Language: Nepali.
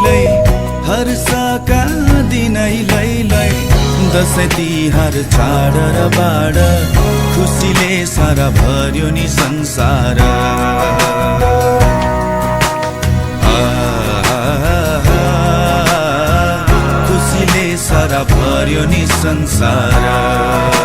लै हर्षका दिनै लै दसैँ तिहार चाड र बाड खुसीले सारा भर्यो नि संसार खुसीले सारा भर्यो नि संसार